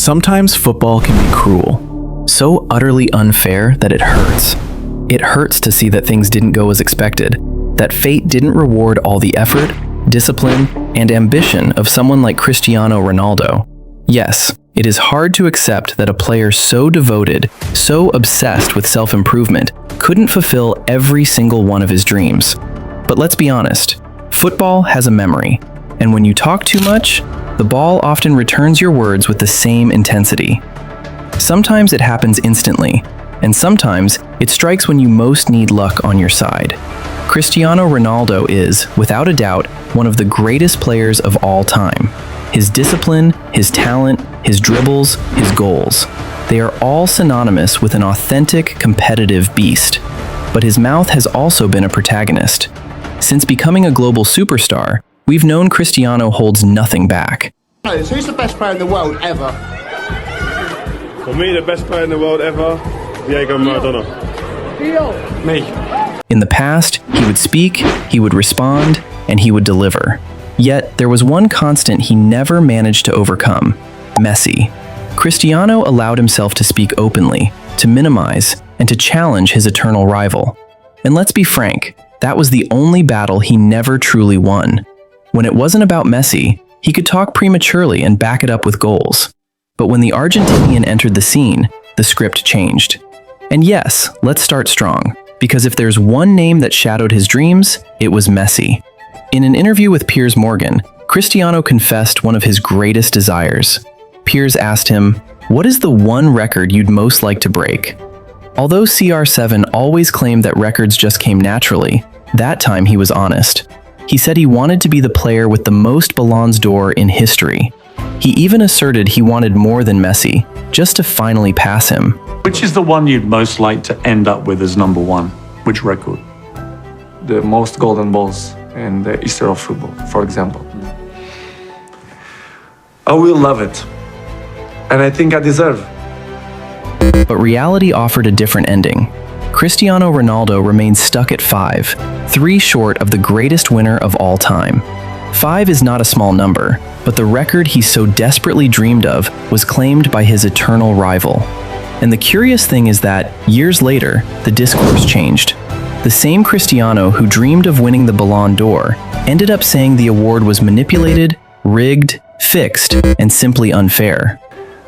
Sometimes football can be cruel, so utterly unfair that it hurts. It hurts to see that things didn't go as expected, that fate didn't reward all the effort, discipline, and ambition of someone like Cristiano Ronaldo. Yes, it is hard to accept that a player so devoted, so obsessed with self-improvement, couldn't fulfill every single one of his dreams. But let's be honest, football has a memory, and when you talk too much, the ball often returns your words with the same intensity. Sometimes it happens instantly, and sometimes it strikes when you most need luck on your side. Cristiano Ronaldo is, without a doubt, one of the greatest players of all time. His discipline, his talent, his dribbles, his goals. They are all synonymous with an authentic, competitive beast. But his mouth has also been a protagonist. Since becoming a global superstar, we've known Cristiano holds nothing back. Who's the best player in the world ever? For me, the best player in the world ever, Diego Maradona. Me. In the past, he would speak, he would respond, and he would deliver. Yet, there was one constant he never managed to overcome: Messi. Cristiano allowed himself to speak openly, to minimize, and to challenge his eternal rival. And let's be frank, that was the only battle he never truly won. When it wasn't about Messi, he could talk prematurely and back it up with goals. But when the Argentinian entered the scene, the script changed. And yes, let's start strong, because if there's one name that shadowed his dreams, it was Messi. In an interview with Piers Morgan, Cristiano confessed one of his greatest desires. Piers asked him, "What is the one record you'd most like to break?" Although CR7 always claimed that records just came naturally, that time he was honest. He said he wanted to be the player with the most Ballons d'Or in history. He even asserted he wanted more than Messi, just to finally pass him. Which is the one you'd most like to end up with as number one? Which record? The most golden balls in the history of football, for example. I will love it. And I think I deserve. But reality offered a different ending. Cristiano Ronaldo remains stuck at 5, 3 short of the greatest winner of all time. 5 is not a small number, but the record he so desperately dreamed of was claimed by his eternal rival. And the curious thing is that, years later, the discourse changed. The same Cristiano who dreamed of winning the Ballon d'Or ended up saying the award was manipulated, rigged, fixed, and simply unfair.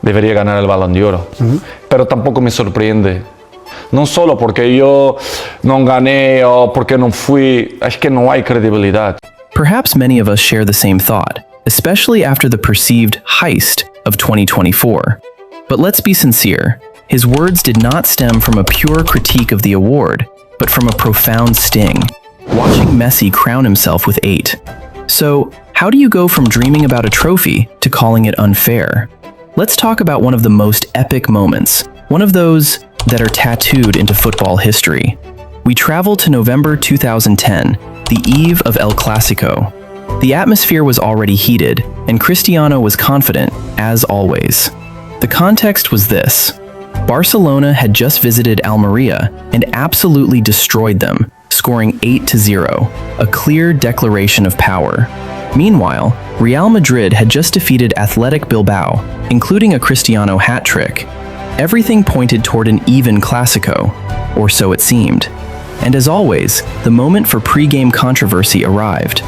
Debería ganar el Balón de Oro, pero tampoco me sorprende. Non solo porque yo non gané o porque non fui, es que no hay credibilidad. Perhaps many of us share the same thought, especially after the perceived heist of 2024. But let's be sincere, his words did not stem from a pure critique of the award, but from a profound sting, watching Messi crown himself with 8. So, how do you go from dreaming about a trophy to calling it unfair? Let's talk about one of the most epic moments, one of those that are tattooed into football history. We travel to November 2010, the eve of El Clasico. The atmosphere was already heated, and Cristiano was confident, as always. The context was this: Barcelona had just visited Almeria and absolutely destroyed them, scoring 8-0, a clear declaration of power. Meanwhile, Real Madrid had just defeated Athletic Bilbao, including a Cristiano hat trick. Everything pointed toward an even Clasico, or so it seemed. And as always, the moment for pre-game controversy arrived.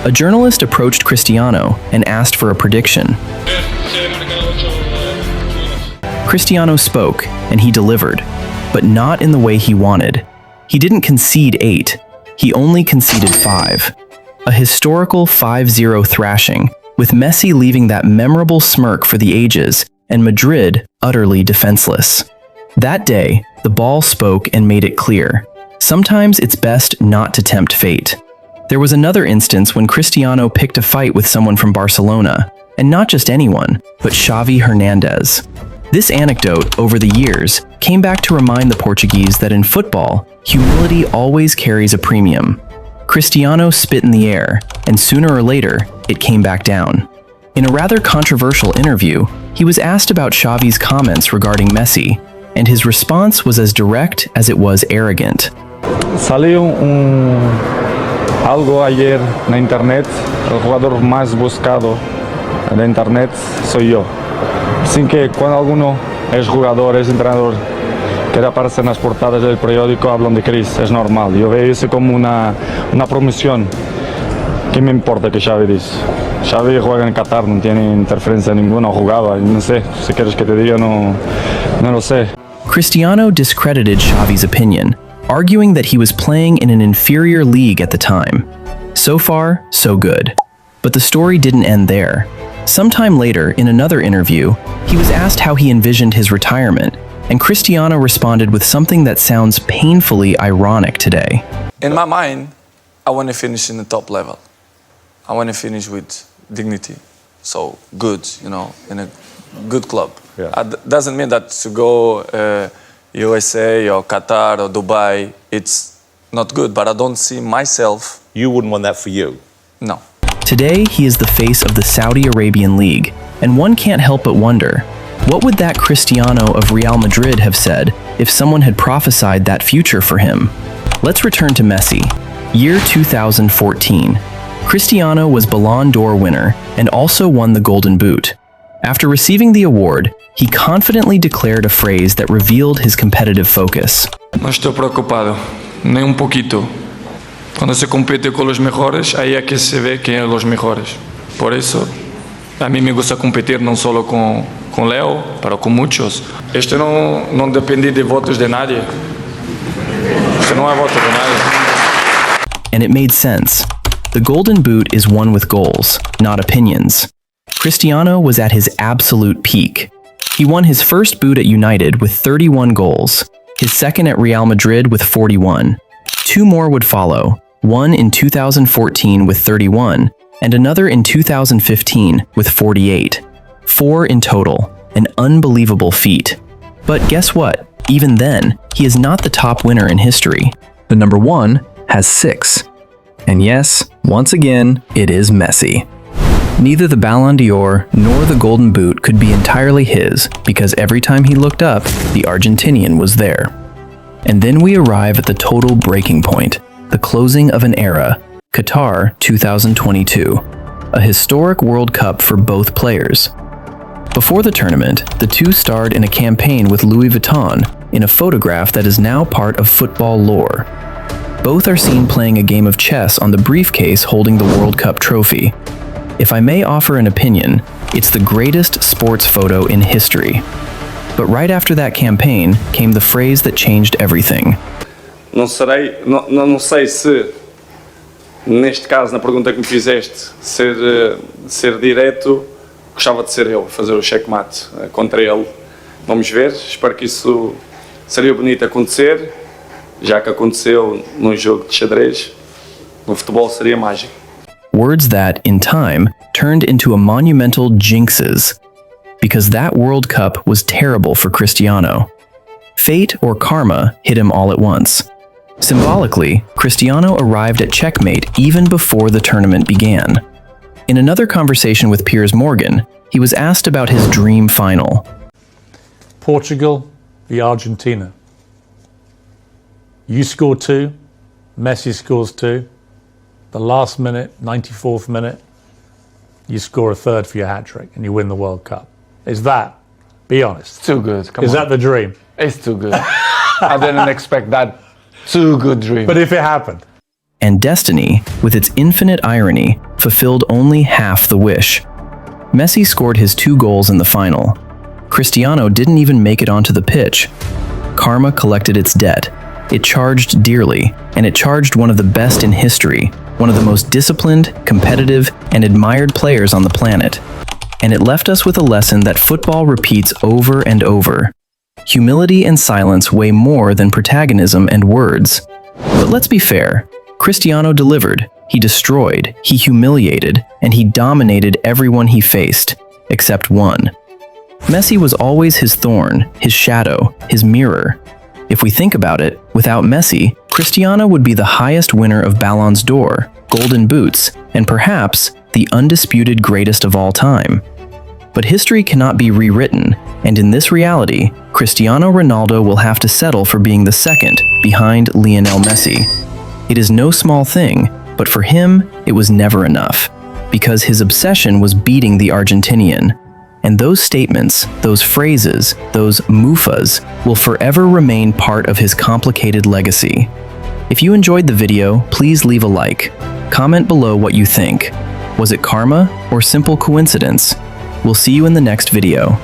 A journalist approached Cristiano and asked for a prediction. Cristiano spoke, and he delivered, but not in the way he wanted. He didn't concede 8, he only conceded 5. A historical 5-0 thrashing, with Messi leaving that memorable smirk for the ages and Madrid utterly defenseless. That day, the ball spoke and made it clear: sometimes it's best not to tempt fate. There was another instance when Cristiano picked a fight with someone from Barcelona, and not just anyone, but Xavi Hernandez. This anecdote, over the years, came back to remind the Portuguese that in football, humility always carries a premium. Cristiano spit in the air, and sooner or later, it came back down. In a rather controversial interview, he was asked about Xavi's comments regarding Messi, and his response was as direct as it was arrogant. Salió algo ayer en internet, el jugador más buscado de internet soy yo. Sin que cuando alguno es jugador, es entrenador, quiere aparecer en las portadas del periódico, hablan de Chris, es normal. Yo veo eso como una promoción. ¿Qué me importa que Xavi dice? Xavi juega en Qatar, no tiene interferencia ninguna, jugaba, no sé, si quieres que te diga, no lo sé. Cristiano discredited Xavi's opinion, arguing that he was playing in an inferior league at the time. So far, so good. But the story didn't end there. Sometime later, in another interview, he was asked how he envisioned his retirement, and Cristiano responded with something that sounds painfully ironic today. In my mind, I want to finish in the top level. I want to finish with dignity. So good, in a good club. Yeah. Doesn't mean that to go USA or Qatar or Dubai, it's not good, but I don't see myself. You wouldn't want that for you? No. Today, he is the face of the Saudi Arabian League, and one can't help but wonder, what would that Cristiano of Real Madrid have said if someone had prophesied that future for him? Let's return to Messi. Year 2014. Cristiano was Ballon d'Or winner and also won the Golden Boot. After receiving the award, he confidently declared a phrase that revealed his competitive focus. No estoy preocupado, ni un poquito. Cuando se compite con los mejores, ahí es que se ve quién son los mejores. Por eso, a mí me gusta competir no solo con Leo, pero con muchos. Este no depende de votos de nadie. Este no hay voto de nadie. And it made sense. The Golden Boot is won with goals, not opinions. Cristiano was at his absolute peak. He won his first boot at United with 31 goals, his second at Real Madrid with 41. Two more would follow, one in 2014 with 31, and another in 2015 with 48. 4 in total, an unbelievable feat. But guess what? Even then, he is not the top winner in history. The number 1 has 6. And yes, once again, it is Messi. Neither the Ballon d'Or nor the Golden Boot could be entirely his, because every time he looked up, the Argentinian was there. And then we arrive at the total breaking point, the closing of an era, Qatar 2022, a historic World Cup for both players. Before the tournament, the two starred in a campaign with Louis Vuitton in a photograph that is now part of football lore. Both are seen playing a game of chess on the briefcase holding the World Cup trophy. If I may offer an opinion, it's the greatest sports photo in history. But right after that campaign came the phrase that changed everything. Não sei se, neste caso, na pergunta que me fizeste, ser direto, gostava de ser eu, fazer o checkmate contra ele. Vamos ver, espero que isso seria bonito acontecer, já que aconteceu num jogo de xadrez, no futebol seria mágico. Words that, in time, turned into a monumental jinxes, because that World Cup was terrible for Cristiano. Fate or karma hit him all at once. Symbolically, Cristiano arrived at checkmate even before the tournament began. In another conversation with Piers Morgan, he was asked about his dream final. Portugal v Argentina. You score 2, Messi scores 2. The last minute, 94th minute, you score a third for your hat-trick and you win the World Cup. Is that, be honest, Too good. Come is on. that the dream? It's too good. I didn't expect that. Too good dream. But if it happened, And destiny, with its infinite irony, fulfilled only half the wish. Messi scored his 2 goals in the final. Cristiano didn't even make it onto the pitch. Karma collected its debt. It charged dearly, and it charged one of the best in history, one of the most disciplined, competitive, and admired players on the planet. And it left us with a lesson that football repeats over and over. Humility and silence weigh more than protagonism and words. But let's be fair. Cristiano delivered. He destroyed, he humiliated, and he dominated everyone he faced, except one. Messi was always his thorn, his shadow, his mirror. If we think about it, without Messi, Cristiano would be the highest winner of Ballons d'Or, Golden Boots, and perhaps the undisputed greatest of all time. But history cannot be rewritten, and in this reality, Cristiano Ronaldo will have to settle for being the second, behind Lionel Messi. It is no small thing, but for him, it was never enough, because his obsession was beating the Argentinian. And those statements, those phrases, those mufas will forever remain part of his complicated legacy. If you enjoyed the video, please leave a like. Comment below what you think. Was it karma or simple coincidence? We'll see you in the next video.